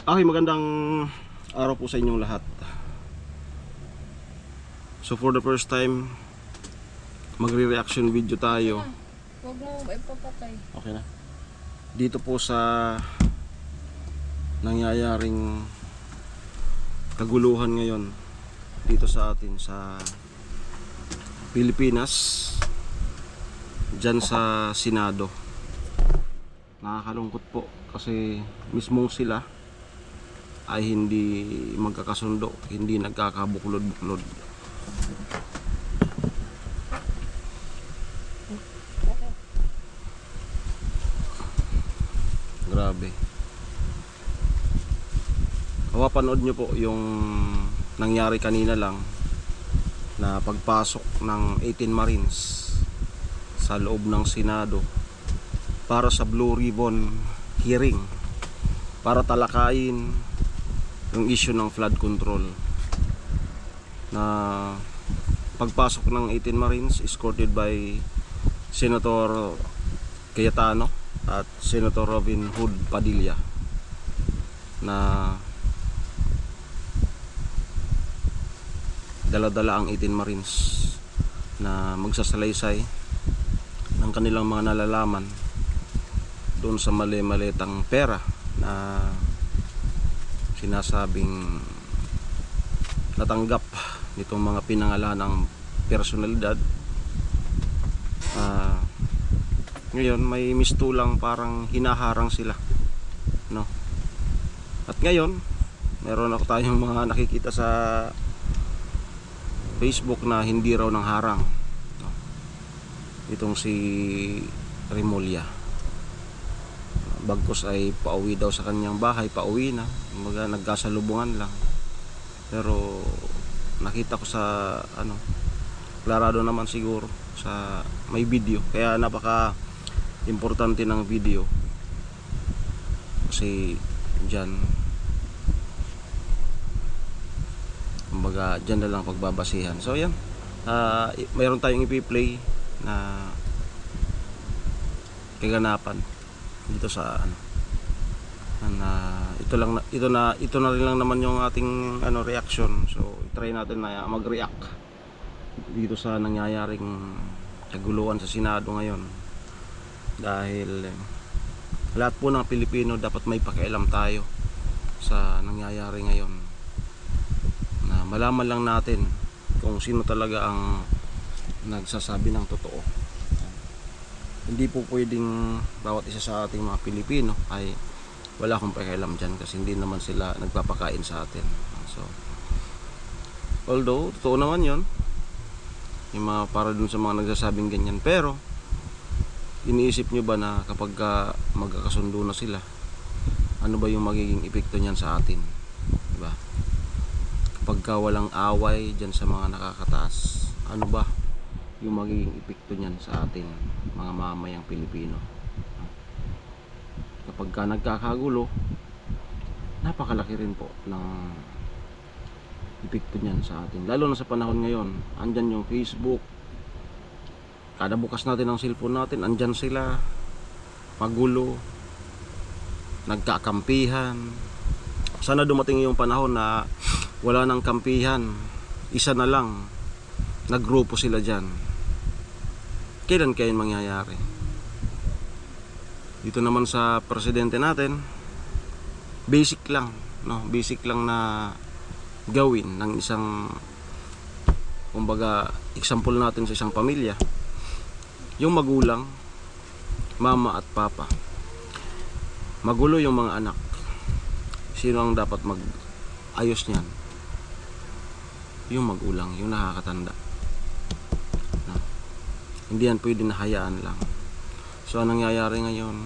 Okay, magandang araw po sa inyong lahat. So for the first time, magre-reaction video tayo. Huwag mo ipapatay. Okay na. Dito po sa nangyayaring kaguluhan ngayon dito sa atin sa Pilipinas, dyan sa Senado. Nakakalungkot po kasi mismong sila ay hindi magkakasundo, hindi nagkakabuklod-buklod. Grabe. Mapapanood nyo po yung nangyari kanina lang na pagpasok ng 18 Marines sa loob ng Senado para sa Blue Ribbon hearing, para talakayin yung issue ng flood control. Na pagpasok ng 18 Marines escorted by Senator Cayetano at Senator Robin Hood Padilla, na dala-dala ang 18 Marines na magsasalaysay ng kanilang mga nalalaman doon sa mali-malitang pera na sinasabing natanggap nitong mga pinangalanang personalidad. Ngayon may mistulang parang hinaharang sila, no? At ngayon meron ako tayong mga nakikita sa Facebook na hindi raw nang harang, no? Itong si Remulla, bagkus ay pauwi daw sa kanyang bahay, pauwi na, nagkasalubungan lang. Pero nakita ko sa klarado naman siguro sa may video, kaya napaka importante ng video kasi dyan, kumbaga dyan na lang pagbabasihan. So yan, mayroon tayong ipi-play na kaganapan dito sa ito na rin lang naman yung ating reaction. So try natin na mag-react dito sa nangyayaring kaguluhan sa Senado ngayon, dahil lahat po ng Pilipino dapat may pakialam tayo sa nangyayari ngayon, na malaman lang natin kung sino talaga ang nagsasabi ng totoo. Hindi po pwedeng bawat isa sa ating mga Pilipino ay wala akong pakialam dyan, kasi hindi naman sila nagpapakain sa atin. So although totoo naman yon, yung mga para dun sa mga nagsasabing ganyan, pero iniisip nyo ba na kapag magkakasundo na sila, ano ba yung magiging epekto niyan sa atin, diba? Kapag walang away dyan sa mga nakakataas, ano ba yung magiging epekto niyan sa atin, mga mamayang Pilipino? Kapag nagkakagulo, napakalaki rin po ng epekto niyan sa atin, lalo na sa panahon ngayon. Andyan yung Facebook, kada bukas natin ang cellphone natin, andyan sila, magulo, nagkakampihan. Sana dumating yung panahon na wala nang kampihan, isa na lang, naggrupo sila dyan. Kailan kaya mangyayari? Dito naman sa presidente natin, basic lang, no? Basic lang na gawin ng isang, kumbaga example natin sa isang pamilya, yung magulang, mama at papa, magulo yung mga anak, sino ang dapat mag-ayos niyan? Yung magulang, yung nakakatanda, no? Hindi yan pwede na hayaan lang. So anong nangyayari ngayon,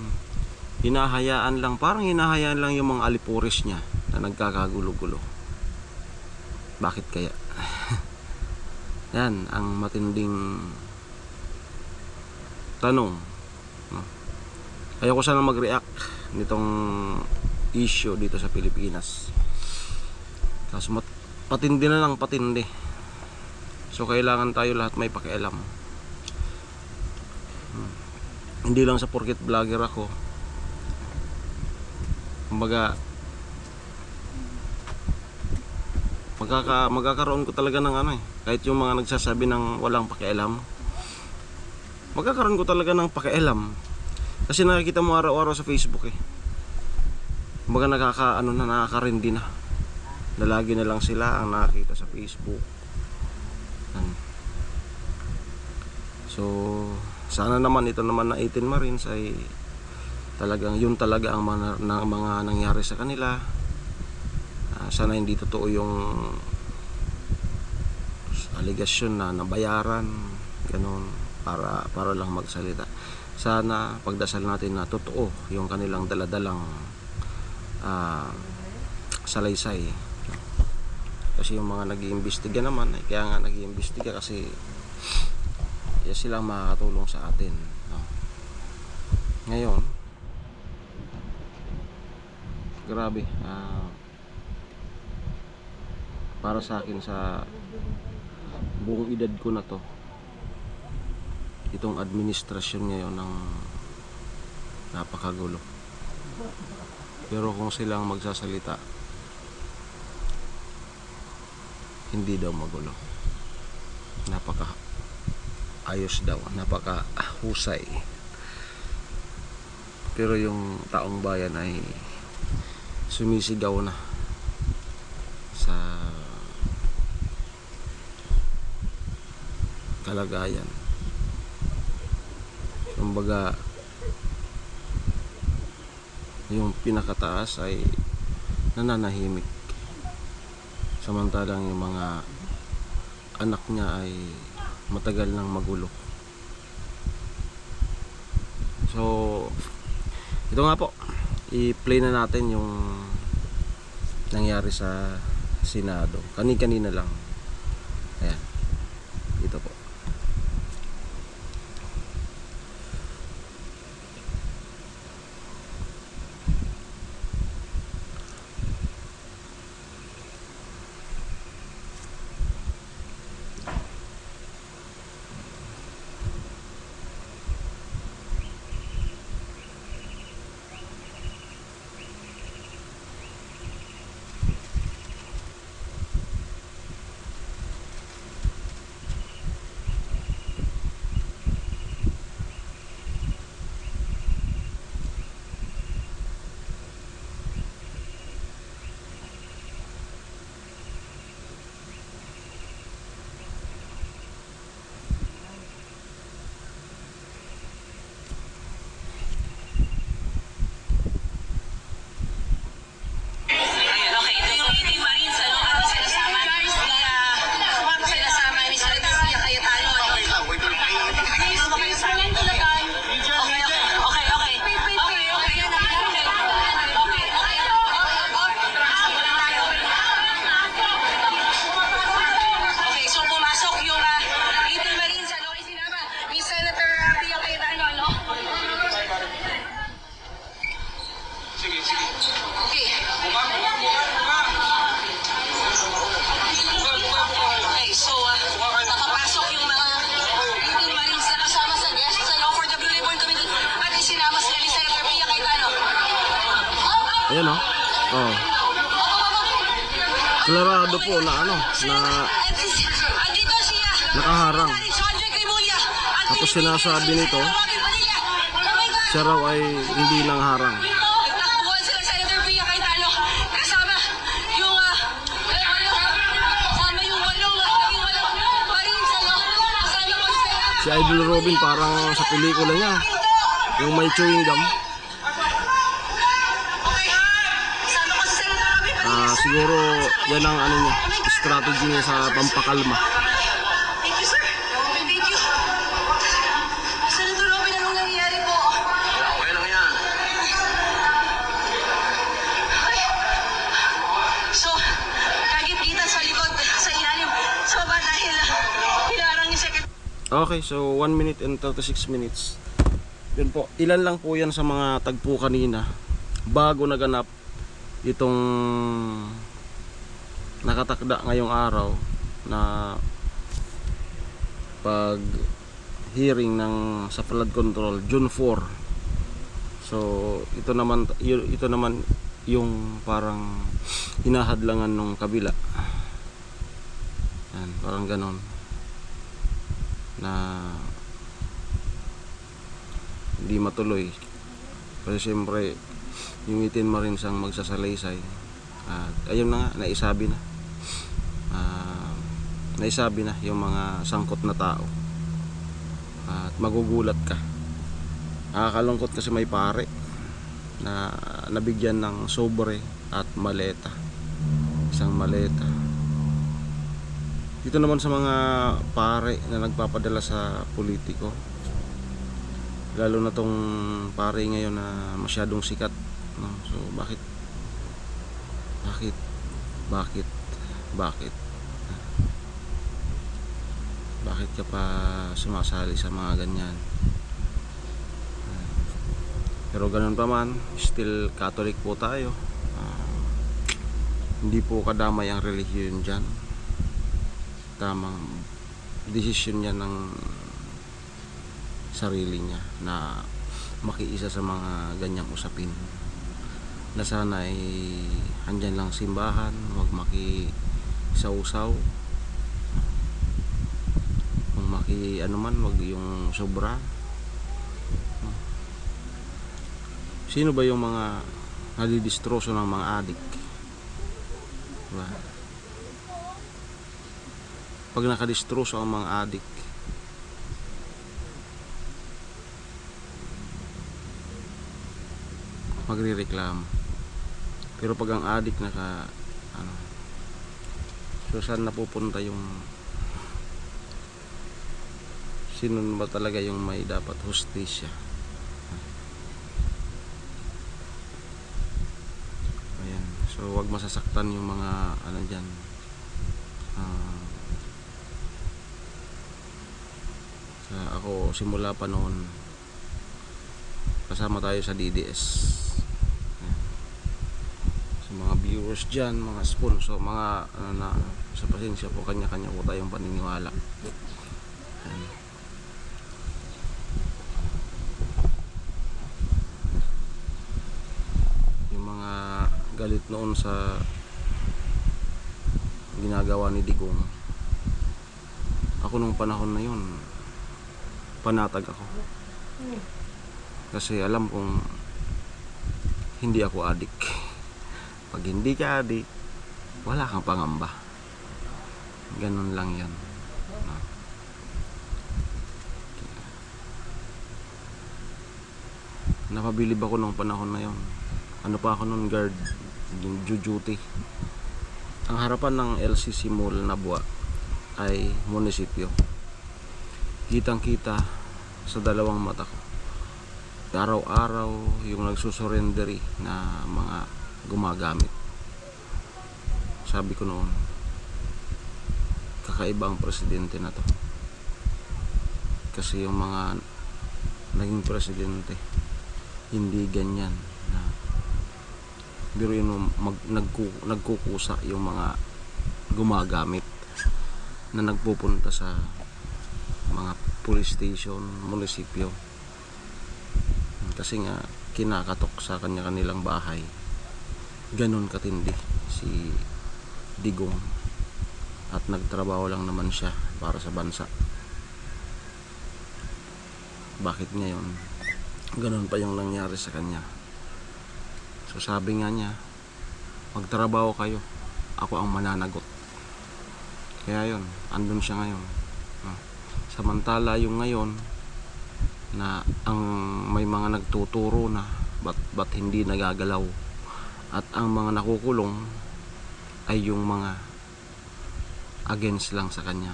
hinahayaan lang, parang hinahayaan lang yung mga alipuris niya na nagkakagulo-gulo. Bakit kaya? Yan ang matinding tanong, no? Ayoko sana mag-react nitong issue dito sa Pilipinas, kasi patindi na lang, patindi. So kailangan tayo lahat may pakialam. Hindi lang sa porket vlogger ako, kumbaga magkakaroon ko talaga ng ano eh. Kahit yung mga nagsasabi ng walang pakialam, magkakaroon ko talaga ng pakialam. Kasi nakikita mo araw-araw sa Facebook eh. Kumbaga nakakarindi na. Lagi na lang sila ang nakikita sa Facebook. So, sana naman ito naman na 18 Marines ay talagang yun talaga ang mga nangyari sa kanila. Sana hindi totoo yung aligasyon na nabayaran, ganun, para lang magsalita. Sana pagdasal natin na totoo yung kanilang daladalang salaysay. Kasi yung mga nag-iimbestiga naman, kaya nga nag-iimbestiga kasi silang makakatulong sa atin, no? Ngayon, grabe, para sa akin, sa buong edad ko na to, itong administrasyon ngayon ng napakagulo. Pero kung silang magsasalita, hindi daw magulo, napaka ayos daw, napaka husay. Pero yung taong bayan ay sumisigaw na sa kalagayan. Kumbaga, yung pinakataas ay nananahimik, samantalang yung mga anak niya ay matagal nang magulo. So, ito nga po, i-play na natin yung nangyari sa Senado. Kanina lang. Ayan, ito po. Ayan o. Oh. Klarado po na ano, na nakaharang. Tapos sinasabi nito, siya raw ay hindi lang harang. Si Idol Robin parang sa pelikula niya, yung may chewing gum. Siguro yan ang ano niya, strategy niya sa pampakalma. Thank you, sir. Thank you. Senator Robin, anong nangyayari po? Okay lang yan. So, kagit-gitan sa likod, sa ilalim, sa baba dahil hilarang yung second. Okay, so 1 minute and 36 minutes. Yun po, ilan lang po yan sa mga tagpo kanina bago naganap itong nakatakda ngayong araw na pag hearing ng sa flood control June 4. So ito naman yung parang hinahadlangan nung kabila Yan, parang ganon na hindi matuloy kasi siyempre yung Itin Marines ang magsasalaysay at ayun na nga, naisabi na yung mga sangkot na tao at magugulat ka. Nakakalungkot kasi may pare na nabigyan ng sobre at maleta, isang maleta. Dito naman sa mga pare na nagpapadala sa politiko, lalo na tong pare ngayon na masyadong sikat, no? So bakit bakit ka pa sumasali sa mga ganyan? Pero ganun pa man, still Catholic po tayo. Hindi po kadamay ang relihiyon dyan. Tamang desisyon niya ng sarili niya na makiisa sa mga ganyang usapin, na sana ay andyan lang simbahan, huwag makisawsaw, kung wag yung sobra. Sino ba yung mga nadidistroso ng mga adik, diba? Pag nakadistroso ang mga adik, magrereklamo. Pero pag ang adik so saan napupunta yung sino ba talaga yung may dapat hustisya? Ayan, so wag masasaktan yung mga dyan. Ako simula pa noon kasama tayo sa DDS. Sa mga viewers dyan, mga sponsor, mga sa pasensya po, kanya-kanya po tayong paniniwala. Yung mga galit noon sa ginagawa ni Digong, ako nung panahon na yun panatag ako kasi alam kong hindi ako adik. Pag hindi ka adik, wala kang pangamba. Ganun lang yan. Napabilib ako nung panahon na yon. Ano pa ako nung guard, yung duty. Ang harapan ng LCC Mall na buwa ay munisipyo. Kitang kita sa dalawang mata ko, araw-araw yung nagsusurrendery na mga gumagamit. Sabi ko noon, kakaibang presidente na to, kasi yung mga naging presidente hindi ganyan na biruin mo nagkukusa yung mga gumagamit na nagpupunta sa mga police station, munisipyo, kasi nga kinakatok sa kanilang bahay. Ganun katindi si Digong at nagtrabaho lang naman siya para sa bansa. Bakit ngayon ganun pa yung nangyari sa kanya? So sabi nga niya, magtrabaho kayo, ako ang mananagot. Kaya yun, andun siya ngayon. Samantala yung ngayon na ang may mga nagtuturo na ba't hindi nagagalaw, at ang mga nakukulong ay yung mga against lang sa kanya.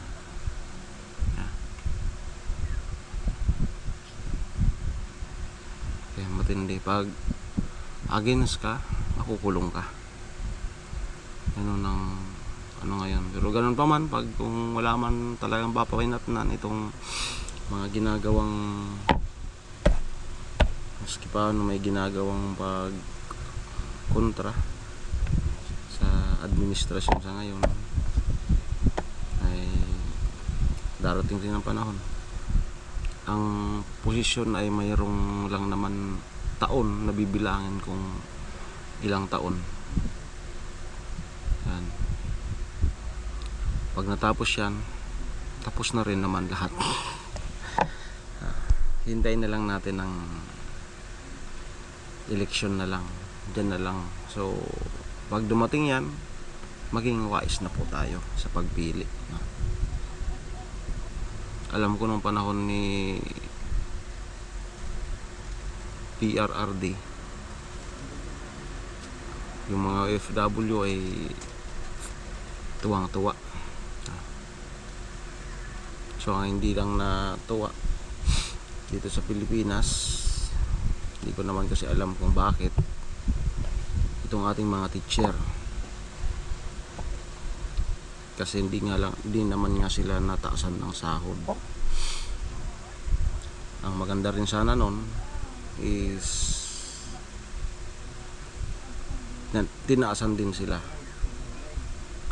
Kaya matindi, pag against ka, makukulong ka. Ganun ang ngayon. Pero ganun pa man, pag kung wala man talagang papakinatnan itong mga ginagawang, maski pa may ginagawang pag kontra sa administrasyon sa ngayon, ay darating din ang panahon. Ang posisyon ay mayroong lang naman taon na bibilangin kung ilang taon. Yan. Pag natapos yan, tapos na rin naman lahat. Hintayin na lang natin ng eleksyon na lang. Diyan na lang. So, pag dumating yan, maging wise na po tayo sa pagpili. Alam ko nung panahon ni PRRD, yung mga OFW ay tuwang-tuwa. So ang hindi lang natuwa dito sa Pilipinas, hindi ko naman kasi alam kung bakit itong ating mga teacher, kasi hindi naman nga sila nataasan ng sahod. Ang maganda rin sana nun is tinaasan din sila,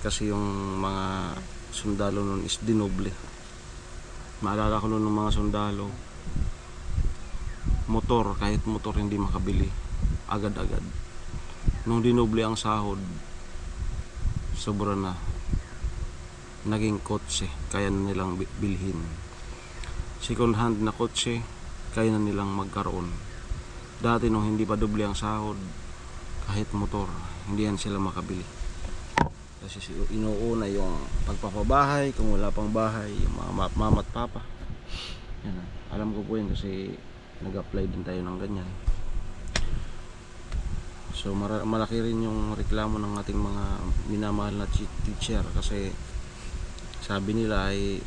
kasi yung mga sundalo nun is dinoble. Maalala ko nun ng mga sundalo, motor, kahit motor hindi makabili agad-agad. Nung dinoble ang sahod, sobra na. Naging kotse, kaya na nilang bilhin. Second hand na kotse, kaya na nilang magkaroon. Dati nung hindi pa doble ang sahod, kahit motor, hindi yan sila makabili. Kasi inuuna yung pagpapabahay, kung wala pang bahay, yung mga mama at papa. Yan, alam ko po yun kasi nag-apply din tayo ng ganyan. So malaki rin yung reklamo ng ating mga minamahal na teacher, kasi sabi nila ay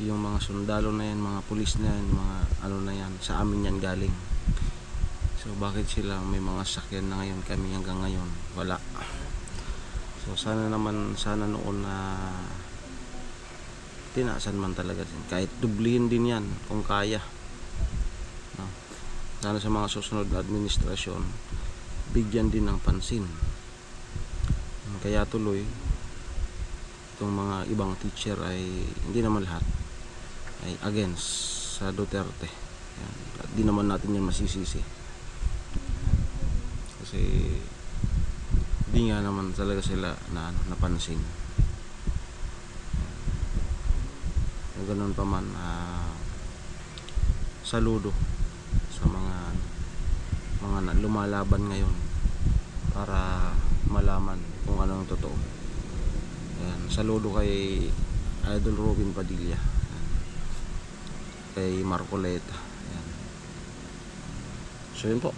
yung mga sundalo na yan, mga pulis na yan, mga ano na yan, sa amin yan galing. So bakit sila may mga sakyan na ngayon, kami hanggang ngayon wala. So sana noon na tinaasan man talaga din, kahit dublihin din yan kung kaya, no? Sana sa mga susunod na administrasyon bigyan din ng pansin. Kaya tuloy itong mga ibang teacher ay hindi naman lahat ay against sa Duterte. Yan. At di naman natin yan masisisi, kasi di nga naman talaga sila napansin. Kung ganun pa man, saludo sa mga lumalaban ngayon para malaman kung ano ang totoo. Ayan, saludo kay Idol Robin Padilla, kay Marcoleta. Ayan. So yun po,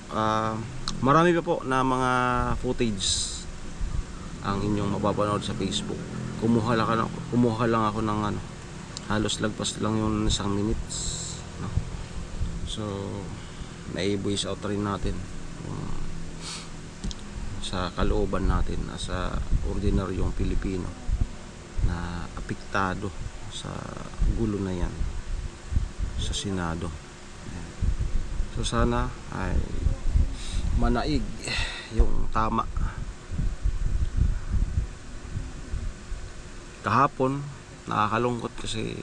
marami pa po na mga footage ang inyong mapapanood sa Facebook. Kumuha lang ako ng halos lagpas lang yung 1 minutes, no? So nai-voice out rin natin sa kalooban natin as a ordinaryong Pilipino na apektado sa gulo na yan sa Senado. Ayan. So sana ay manaig yung tama. Kahapon nakakalungkot kasi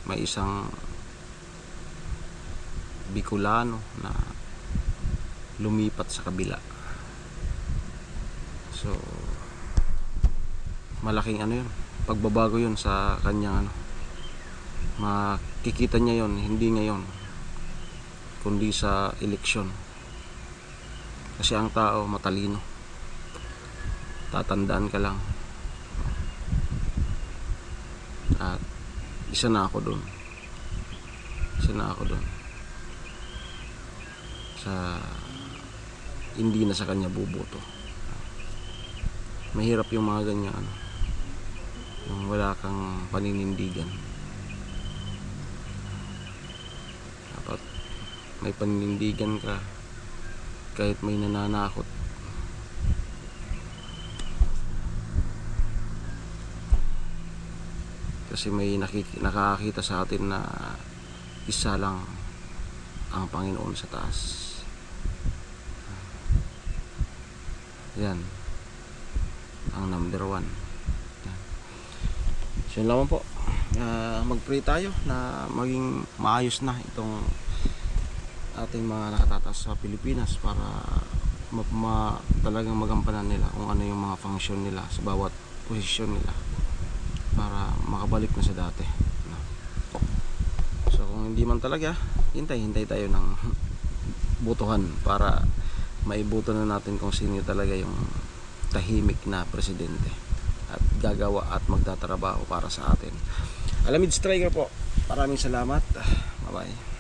may isang Bicolano na lumipat sa kabila. So malaking yun, pagbabago yun sa kanyang makikita niya yun, hindi ngayon kundi sa eleksyon. Kasi ang tao matalino, tatandaan ka lang. At isa na ako doon sa hindi na sa kanya buboto. Mahirap yung mga ganyan, yung wala kang paninindigan. Dapat may paninindigan ka kahit may nananakot. Kasi may nakakakita sa atin na isa lang ang Panginoon sa taas. Yan ang number 1. So yun lamang po, mag-pray tayo na maging maayos na itong ating mga nakatatas sa Pilipinas para talagang magampanan nila kung ano yung mga function nila sa bawat posisyon nila para makabalik na sa dati, no? So kung hindi man talaga, hintay tayo ng butuhan para maibuto na natin kung sino talaga yung tahimik na presidente at gagawa at magtatrabaho para sa atin. Alamid Striker po, maraming salamat, bye bye.